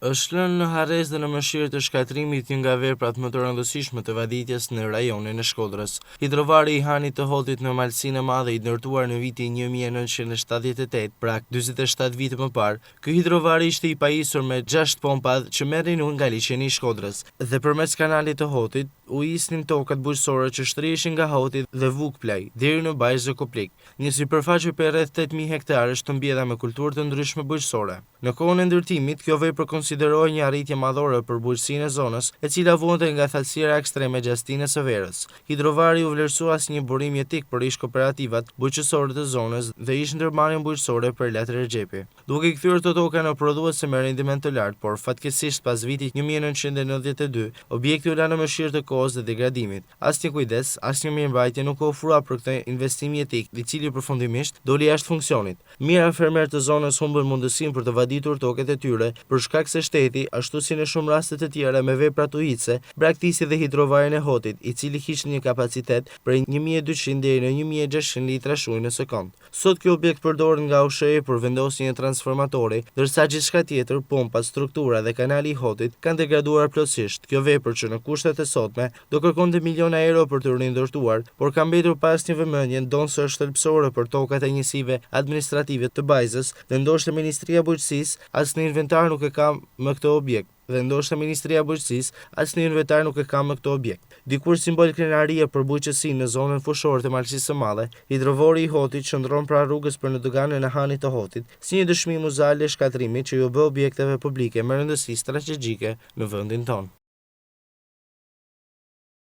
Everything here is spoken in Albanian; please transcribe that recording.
Është lënë në harresë dhe në mëshirë të shkatrimit një nga veprat më të rëndësishme të vaditjes në rajonin e Shkodrës. Hidrovari i Hanit të Hotit në Malsinë e Madhe i ndërtuar në vitin 1978, prak 47 vite më parë, ky hidrovar ishte i pajisur me 6 pompa që merrin ujë nga liçeni i Shkodrës dhe përmes kanalit të Hotit u isnin tokat bujqësore që shtrihesin nga Hoti dhe Vukplaj deri në Bajzë Koplik. Një sipërfaqe për rreth 8000 hektarë është të mbjedhur me kulturë të ndryshme bujqësore. Në kohën e ndërtimit, kjo vepër konsiderohej një arritje madhore për bujqësinë e zonës, e cila vuante nga thellësira ekstreme gjatë së verës. Hidrovari u vlerësua si një burim jetik për ish kooperativat bujqësore të zonës dhe ish ndërmarrjen bujqësore për Lat Rexhepi. Duke kthyer këto toka në prodhuese me rendiment të lartë, por fatkeqësisht pas vitit 1992, objekti u la në mëshirë të kohës dhe degradimit. Asnjë kujdes, asnjë mirëmbajtje nuk u ofrua për këtë investim jetik, i cili përfundimisht doli jashtë funksionit. Mijëra fermerë të zonës humbën mundësinë për të vaditur toket e tyre për shkak se shteti, ashtu si në shumë raste të tjera me vepra tujice, braktisi dhe hidrovarin e Hotit, i cili kishte një kapacitet prej 1200 deri në 1600 litra ujë në sekond. Sot ky objekt përdoret nga USHE për vendosjen e transformatori, ndërsa gjithçka tjetër, pompat, struktura dhe kanali i Hotit kanë degraduar plotësisht. Kjo vepër që në kushtet e sotme do kërkonte miliona euro për të rindërtuar, por ka mbetur pa asnjë vëmendje, ndonë është thelbësore për tokat e njësive administrative të Bajzës dhe ndoshta Ministria e Bujqësisë asnjë inventar nuk e ka me këtë objekt. Dikur simbol krenarie për bujqësinë në zonën fushore të Malsisë së Madhe, hidrovori i Hotit qëndron pranë rrugës për në doganën e Hanit të Hotit, si një dëshmi muzeale e shkatrimit që ju bë objekteve publike me rëndësi strategjike në vendin tonë.